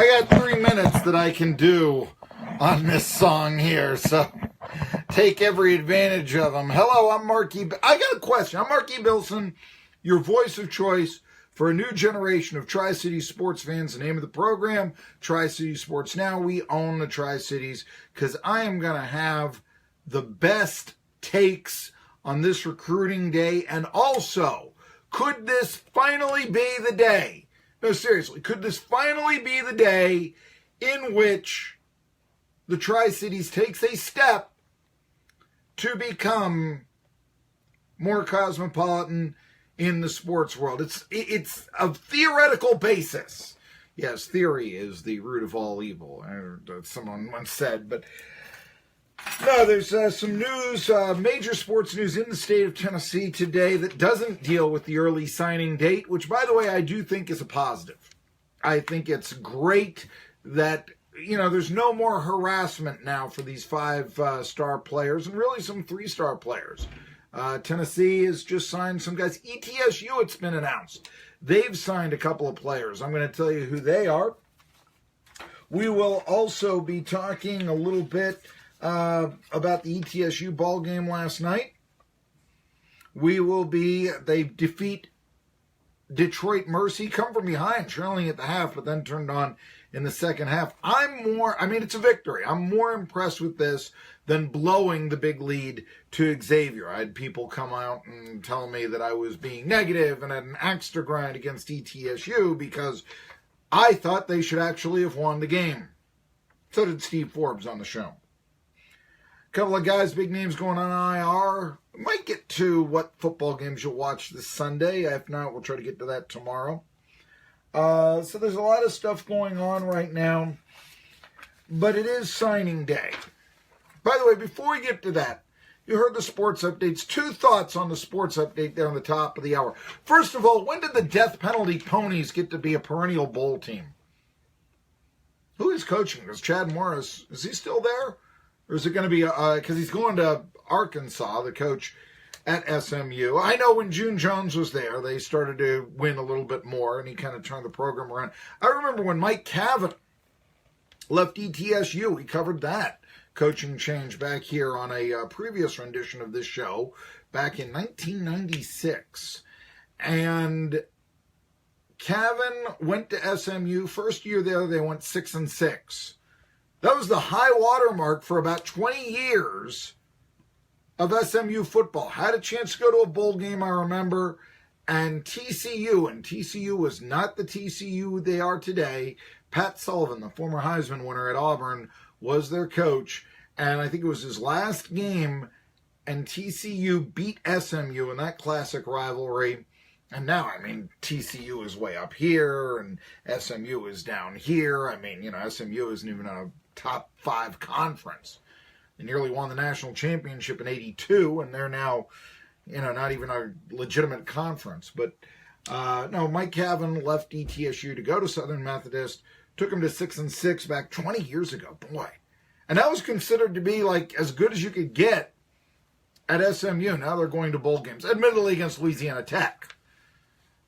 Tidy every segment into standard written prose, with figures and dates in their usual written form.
I got 3 minutes that I can do on this song here, so take every advantage of them. Hello, I'm Marky. I got a question. I'm Marky Billson, your voice of choice for a new generation of Tri-City sports fans. The name of the program, Tri-City Sports Now. We own the Tri-Cities because I am going to have the best takes on this recruiting day. And also, could this finally be the day? No, seriously, could this finally be the day in which the Tri-Cities takes a step to become more cosmopolitan in the sports world? It's a theoretical basis. Yes, theory is the root of all evil, someone once said. But no, there's some news, major sports news in the state of Tennessee today that doesn't deal with the early signing date, which, by the way, I do think is a positive. I think it's great that, there's no more harassment now for these 5-star players and really some 3-star players. Tennessee has just signed some guys. ETSU, it's been announced. They've signed a couple of players. I'm going to tell you who they are. We will also be talking a little bit about the ETSU ball game last night. They defeat Detroit Mercy, come from behind, trailing at the half, but then turned on in the second half. It's a victory. I'm more impressed with this than blowing the big lead to Xavier. I had people come out and tell me that I was being negative and had an axe to grind against ETSU because I thought they should actually have won the game. So did Steve Forbes on the show. A couple of guys, big names going on IR. Might get to what football games you'll watch this Sunday. If not, we'll try to get to that tomorrow. So there's a lot of stuff going on right now. But it is signing day. By the way, before we get to that, you heard the sports updates. 2 thoughts on the sports update there on the top of the hour. First of all, when did the death penalty ponies get to be a perennial bowl team? Who is coaching? Is Chad Morris, is he still there? Or is it going to be, because he's going to Arkansas, the coach at SMU. I know when June Jones was there, they started to win a little bit more, and he kind of turned the program around. I remember when Mike Cavan left ETSU, we covered that coaching change back here on a previous rendition of this show back in 1996. And Cavan went to SMU. First year there, they went 6-6. That was the high water mark for about 20 years of SMU football. Had a chance to go to a bowl game, I remember, and TCU was not the TCU they are today. Pat Sullivan, the former Heisman winner at Auburn, was their coach, and I think it was his last game, and TCU beat SMU in that classic rivalry. And now, TCU is way up here, and SMU is down here. SMU isn't even a top 5 conference. They nearly won the national championship in '82, and they're now, not even a legitimate conference. But, no, Mike Cavan left ETSU to go to Southern Methodist, took him to 6-6 back 20 years ago. Boy. And that was considered to be, as good as you could get at SMU. Now they're going to bowl games, admittedly against Louisiana Tech.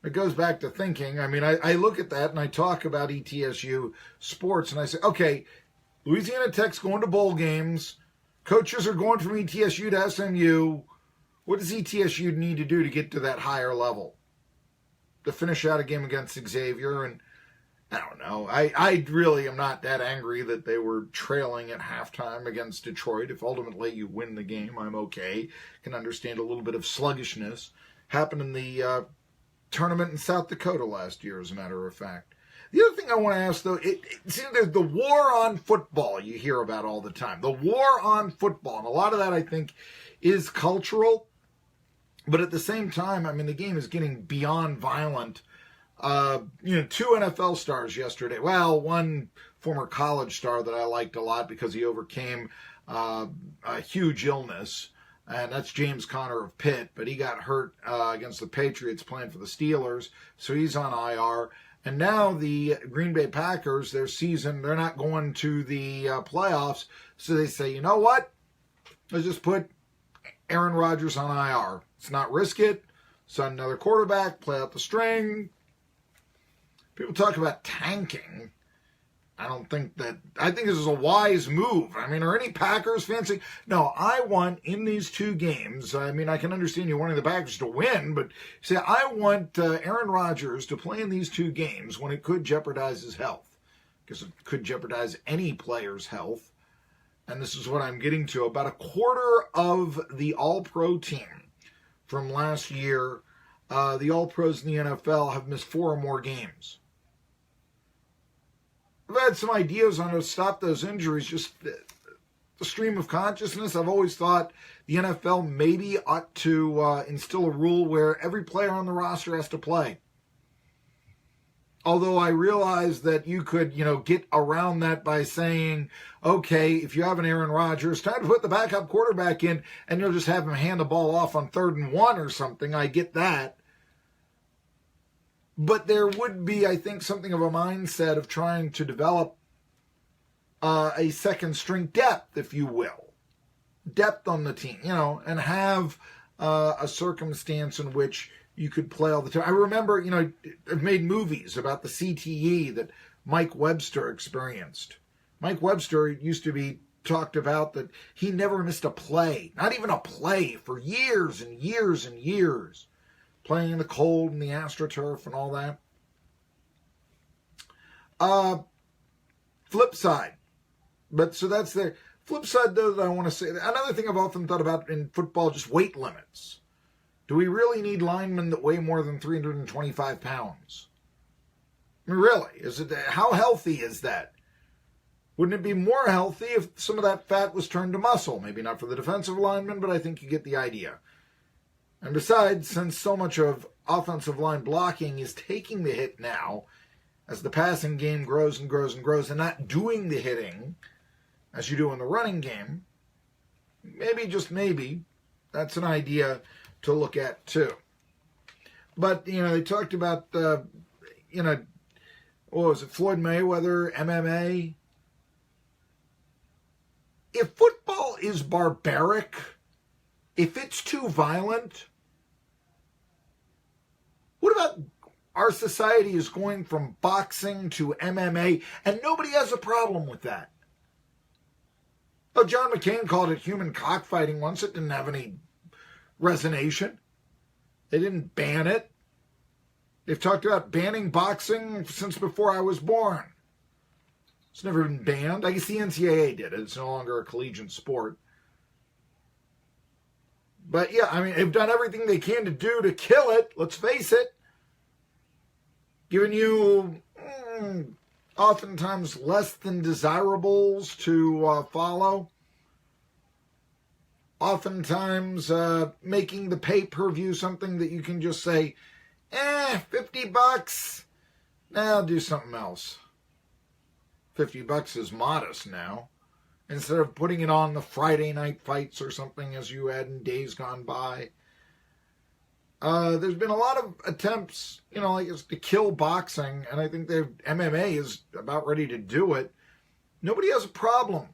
It goes back to thinking. I look at that and I talk about ETSU sports and I say, okay, Louisiana Tech's going to bowl games. Coaches are going from ETSU to SMU. What does ETSU need to do to get to that higher level? To finish out a game against Xavier? And I don't know. I really am not that angry that they were trailing at halftime against Detroit. If ultimately you win the game, I'm okay. Can understand a little bit of sluggishness. Happened in the tournament in South Dakota last year, as a matter of fact. The other thing I want to ask, though, there's the war on football you hear about all the time. The war on football. And a lot of that, I think, is cultural. But at the same time, the game is getting beyond violent. 2 NFL stars yesterday. Well, one former college star that I liked a lot because he overcame a huge illness. And that's James Conner of Pitt. But he got hurt against the Patriots playing for the Steelers. So he's on IR. And now the Green Bay Packers, their season, they're not going to the playoffs. So they say, you know what? Let's just put Aaron Rodgers on IR. Let's not risk it. Sign another quarterback, play out the string. People talk about tanking. I think this is a wise move. I mean, are any Packers fans saying, no, I want in these two games, I mean, I can understand you wanting the Packers to win, but say, I want Aaron Rodgers to play in these two games when it could jeopardize his health, because it could jeopardize any player's health. And this is what I'm getting to. About a quarter of the All-Pro team from last year, the All-Pros in the NFL have missed 4 or more games. I've had some ideas on how to stop those injuries, just the stream of consciousness. I've always thought the NFL maybe ought to instill a rule where every player on the roster has to play. Although I realize that you could, get around that by saying, okay, if you have an Aaron Rodgers, time to put the backup quarterback in and you'll just have him hand the ball off on 3rd and 1 or something. I get that. But there would be, I think, something of a mindset of trying to develop a second string depth, if you will. Depth on the team, and have a circumstance in which you could play all the time. I remember, I've made movies about the CTE that Mike Webster experienced. Mike Webster used to be talked about that he never missed a play, not even a play, for years and years and years. Playing in the cold and the AstroTurf and all that. Flip side. But so that's the flip side, though, that I want to say. Another thing I've often thought about in football, just weight limits. Do we really need linemen that weigh more than 325 pounds? I mean, really? How healthy is that? Wouldn't it be more healthy if some of that fat was turned to muscle? Maybe not for the defensive linemen, but I think you get the idea. And besides, since so much of offensive line blocking is taking the hit now, as the passing game grows and grows and grows, and not doing the hitting as you do in the running game, maybe, just maybe, that's an idea to look at too. But, they talked about, what was it, Floyd Mayweather, MMA? If football is barbaric, if it's too violent, what about our society is going from boxing to MMA, and nobody has a problem with that? Oh, John McCain called it human cockfighting once. It didn't have any resonance. They didn't ban it. They've talked about banning boxing since before I was born. It's never been banned. I guess the NCAA did it. It's no longer a collegiate sport. But yeah, I mean, they've done everything they can to do to kill it. Let's face it. Giving you oftentimes less than desirables to follow. Oftentimes making the pay-per-view something that you can just say, $50. Nah, I'll do something else. $50 is modest now. Instead of putting it on the Friday night fights or something as you had in days gone by. There's been a lot of attempts, to kill boxing, and I think MMA is about ready to do it. Nobody has a problem.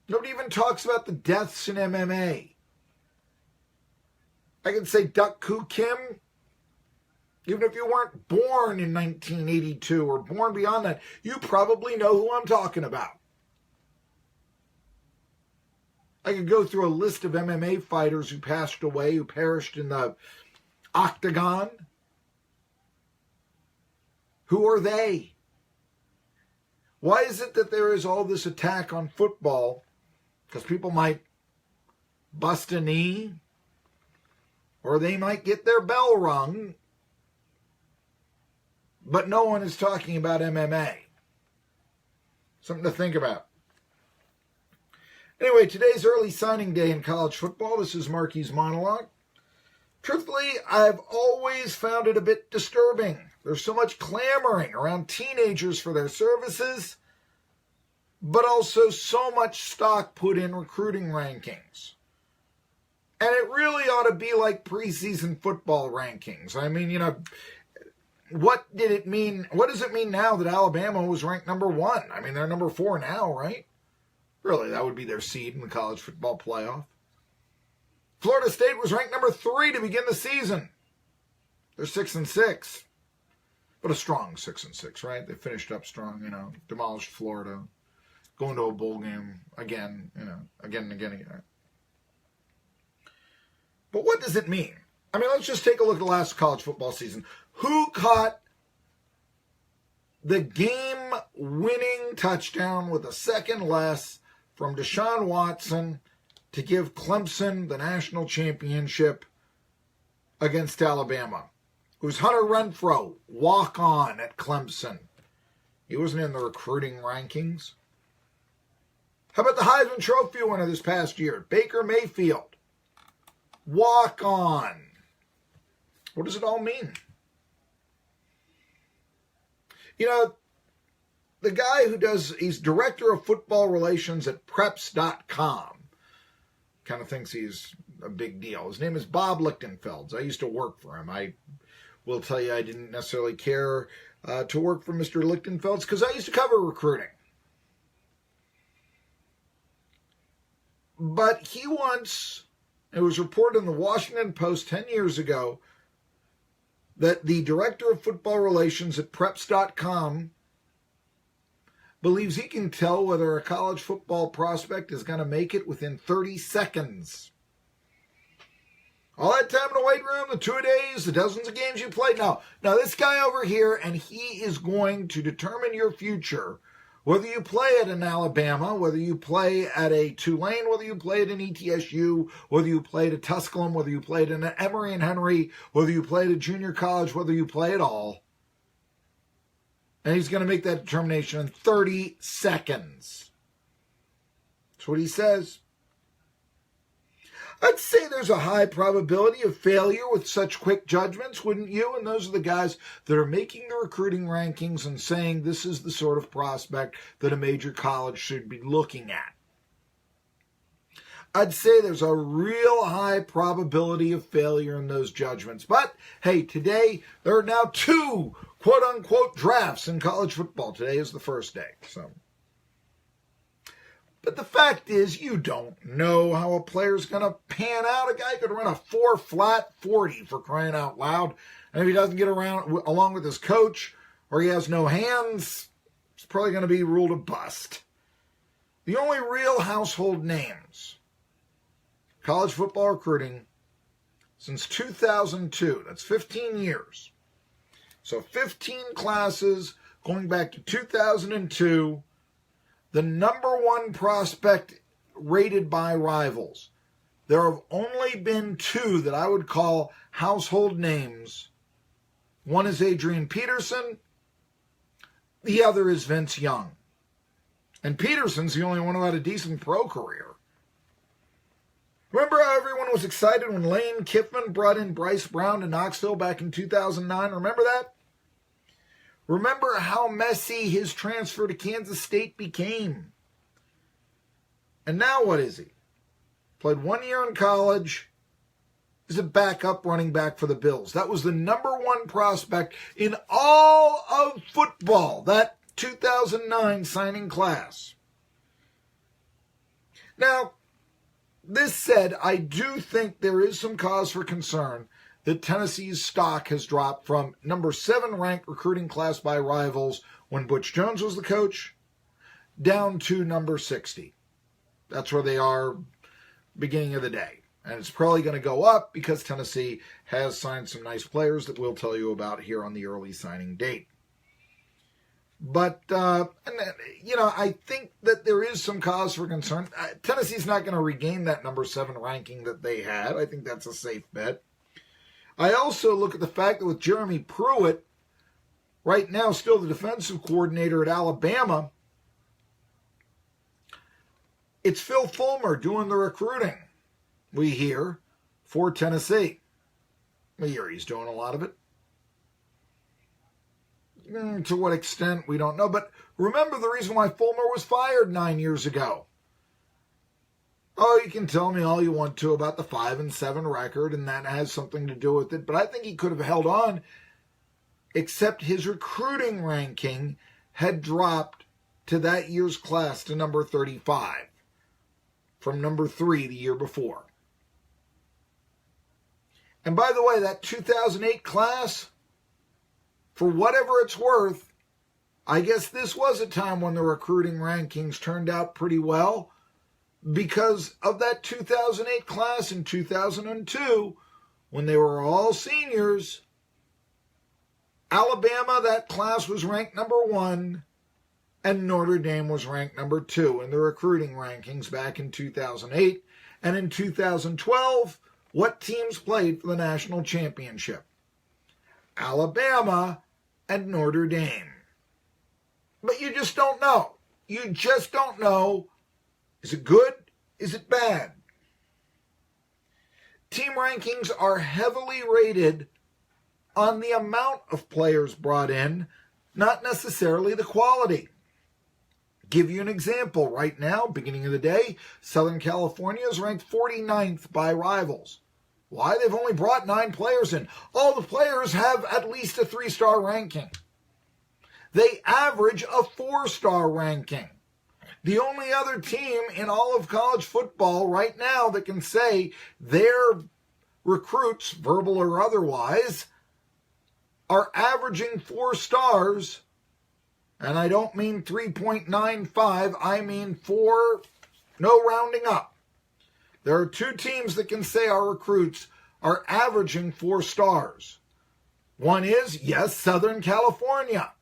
Nobody even talks about the deaths in MMA. I can say Duck Koo Kim, even if you weren't born in 1982 or born beyond that, you probably know who I'm talking about. I could go through a list of MMA fighters who passed away, who perished in the octagon. Who are they? Why is it that there is all this attack on football? Because people might bust a knee, or they might get their bell rung, but no one is talking about MMA. Something to think about. Anyway, today's early signing day in college football. This is Marky's monologue. Truthfully, I've always found it a bit disturbing. There's so much clamoring around teenagers for their services, but also so much stock put in recruiting rankings. And it really ought to be like preseason football rankings. I mean, what did it mean? What does it mean now that Alabama was ranked number 1? I mean, they're number 4 now, right? Really, that would be their seed in the college football playoff. Florida State was ranked number 3 to begin the season. They're 6-6. but a strong 6-6, right? They finished up strong, demolished Florida, going to a bowl game again, again and again and again. But what does it mean? I mean, let's just take a look at the last college football season. Who caught the game-winning touchdown with a second less from Deshaun Watson to give Clemson the national championship against Alabama? It was Hunter Renfrow, walk-on at Clemson. He wasn't in the recruiting rankings. How about the Heisman Trophy winner this past year, Baker Mayfield? Walk-on. What does it all mean? The guy he's director of football relations at preps.com, kind of thinks he's a big deal. His name is Bob Lichtenfeld. I used to work for him. I will tell you I didn't necessarily care to work for Mr. Lichtenfeld because I used to cover recruiting. But he once, it was reported in the Washington Post 10 years ago, that the director of football relations at preps.com believes he can tell whether a college football prospect is going to make it within 30 seconds. All that time in the weight room, the 2 days, the dozens of games you played. Now this guy over here, and he is going to determine your future, whether you play at an Alabama, whether you play at a Tulane, whether you play at an ETSU, whether you play at a Tusculum, whether you play at an Emory and Henry, whether you play at a junior college, whether you play at all. And he's going to make that determination in 30 seconds. That's what he says. I'd say there's a high probability of failure with such quick judgments, wouldn't you? And those are the guys that are making the recruiting rankings and saying this is the sort of prospect that a major college should be looking at. I'd say there's a real high probability of failure in those judgments. But, hey, today there are now 2 quote-unquote drafts in college football. Today is the first day. But the fact is, you don't know how a player's going to pan out. A guy could run a 4-flat 40 for crying out loud. And if he doesn't get along with his coach or he has no hands, it's probably going to be ruled a bust. The only real household names, college football recruiting, since 2002. That's 15 years. So 15 classes going back to 2002. The number 1 prospect rated by rivals. There have only been 2 that I would call household names. One is Adrian Peterson. The other is Vince Young. And Peterson's the only one who had a decent pro career. Remember how everyone was excited when Lane Kiffin brought in Bryce Brown to Knoxville back in 2009? Remember that? Remember how messy his transfer to Kansas State became. And now what is he? Played 1 year in college. He's a backup running back for the Bills. That was the number 1 prospect in all of football, that 2009 signing class. Now, this said, I do think there is some cause for concern that Tennessee's stock has dropped from number 7 ranked recruiting class by rivals when Butch Jones was the coach down to number 60. That's where they are beginning of the day. And it's probably going to go up because Tennessee has signed some nice players that we'll tell you about here on the early signing date. But, I think that there is some cause for concern. Tennessee's not going to regain that number 7 ranking that they had. I think that's a safe bet. I also look at the fact that with Jeremy Pruitt, right now still the defensive coordinator at Alabama, it's Phil Fulmer doing the recruiting, we hear, for Tennessee. We hear he's doing a lot of it. To what extent, we don't know. But remember the reason why Fulmer was fired 9 years ago. Oh, you can tell me all you want to about the 5-7 record, and that has something to do with it. But I think he could have held on, except his recruiting ranking had dropped to that year's class to number 35 from number 3 the year before. And by the way, that 2008 class, for whatever it's worth, I guess this was a time when the recruiting rankings turned out pretty well because of that 2008 class in 2002 when they were all seniors. Alabama, that class was ranked number 1, and Notre Dame was ranked number 2 in the recruiting rankings back in 2008. And in 2012, what teams played for the national championship? Alabama and Notre Dame. But you just don't know. You just don't know. Is it good? Is it bad? Team rankings are heavily rated on the amount of players brought in, not necessarily the quality. Give you an example. Right now, beginning of the day, Southern California is ranked 49th by Rivals. Why? They've only brought 9 players in. All the players have at least a 3-star ranking. They average a 4-star ranking. The only other team in all of college football right now that can say their recruits, verbal or otherwise, are averaging 4 stars, and I don't mean 3.95, I mean 4, no rounding up. There are 2 teams that can say our recruits are averaging 4 stars. One is, yes, Southern California,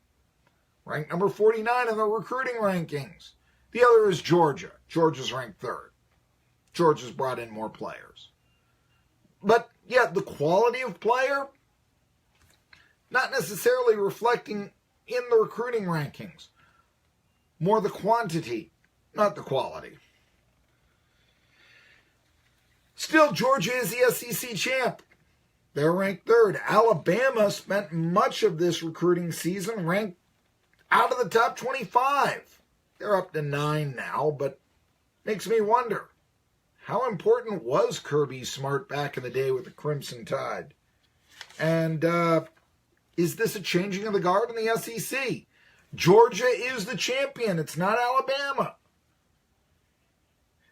ranked number 49 in the recruiting rankings. The other is Georgia. Georgia's ranked 3rd. Georgia's brought in more players. But, yeah, the quality of player, not necessarily reflecting in the recruiting rankings. More the quantity, not the quality. Still, Georgia is the SEC champ. They're ranked 3rd. Alabama spent much of this recruiting season ranked out of the top 25. They're up to 9 now, but makes me wonder, how important was Kirby Smart back in the day with the Crimson Tide? And is this a changing of the guard in the SEC? Georgia is the champion. It's not Alabama.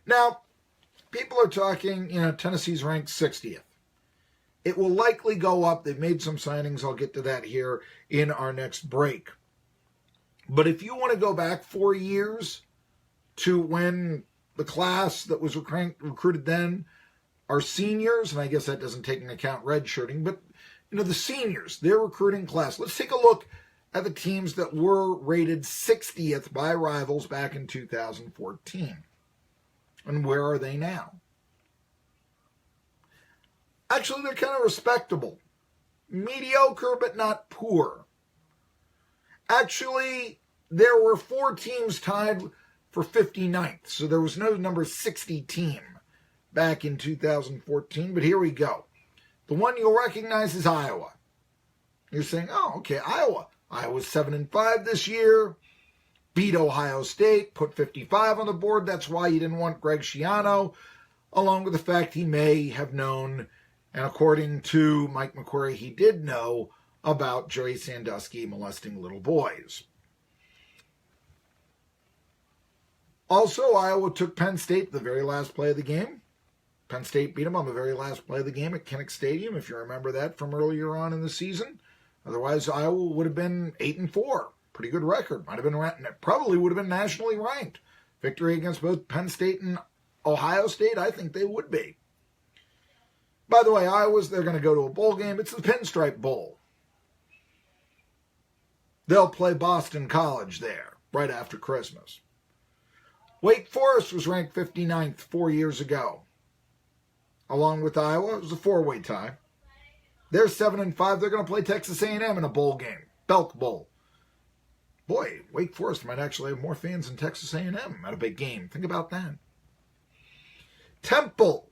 Now, people are talking, Tennessee's ranked 60th. It will likely go up. They've made some signings. I'll get to that here in our next break. But if you want to go back 4 years to when the class that was recruited then are seniors, and I guess that doesn't take into account redshirting, but the seniors, their recruiting class. Let's take a look at the teams that were rated 60th by Rivals back in 2014. And where are they now? Actually, they're kind of respectable. Mediocre, but not poor. Actually, there were 4 teams tied for 59th, so there was no number 60 team back in 2014, but here we go. The one you'll recognize is Iowa. You're saying, oh, okay, Iowa. Iowa's 7-5 this year, beat Ohio State, put 55 on the board. That's why you didn't want Greg Schiano, along with the fact he may have known, and according to Mike McQuarrie, he did know about Jerry Sandusky molesting little boys. Also, Iowa took Penn State the very last play of the game. Penn State beat them on the very last play of the game at Kinnick Stadium, if you remember that from earlier on in the season. Otherwise, Iowa would have been 8-4. Pretty good record. Probably would have been nationally ranked. Victory against both Penn State and Ohio State, I think they would be. By the way, they're going to go to a bowl game. It's the Pinstripe Bowl. They'll play Boston College there right after Christmas. Wake Forest was ranked 59th 4 years ago. Along with Iowa, it was a 4-way tie. They're 7-5. They're going to play Texas A&M in a bowl game. Belk Bowl. Boy, Wake Forest might actually have more fans than Texas A&M at a big game. Think about that. Temple.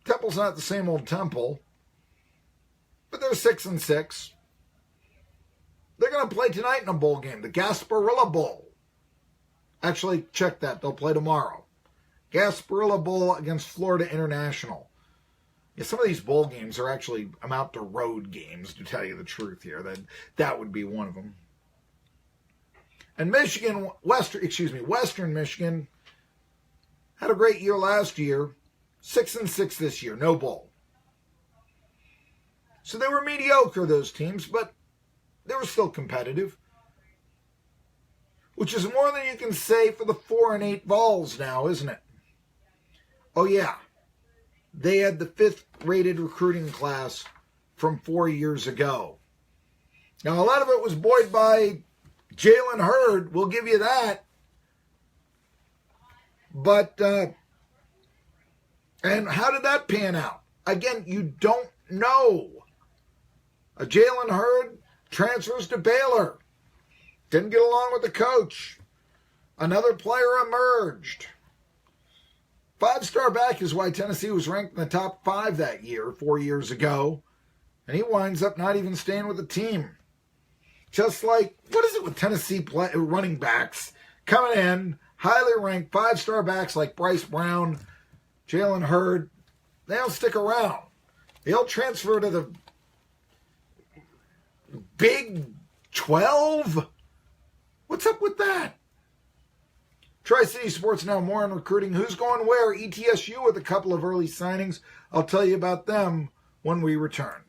Temple's not the same old Temple, but they're 6-6. They're going to play tonight in a bowl game, the Gasparilla Bowl. Actually, check that. They'll play tomorrow. Gasparilla Bowl against Florida International. Yeah, some of these bowl games are actually amount to road games, to tell you the truth here. That would be one of them. And Western Michigan had a great year last year. 6-6 this year, no bowl. So they were mediocre, those teams, but they were still competitive. Which is more than you can say for the 4-8 Vols now, isn't it? Oh yeah, they had the 5th rated recruiting class from 4 years ago. Now a lot of it was buoyed by Jalen Hurd, we'll give you that. But, and how did that pan out? Again, you don't know. Jalen Hurd transfers to Baylor. Didn't get along with the coach. Another player emerged. 5-star back is why Tennessee was ranked in the top 5 that year, 4 years ago. And he winds up not even staying with the team. Just like, what is it with Tennessee running backs coming in, highly ranked 5-star backs like Bryce Brown, Jalen Hurd, they don't stick around. They'll transfer to the Big 12? What's up with that? Tri-City Sports Now, more on recruiting. Who's going where? ETSU with a couple of early signings. I'll tell you about them when we return.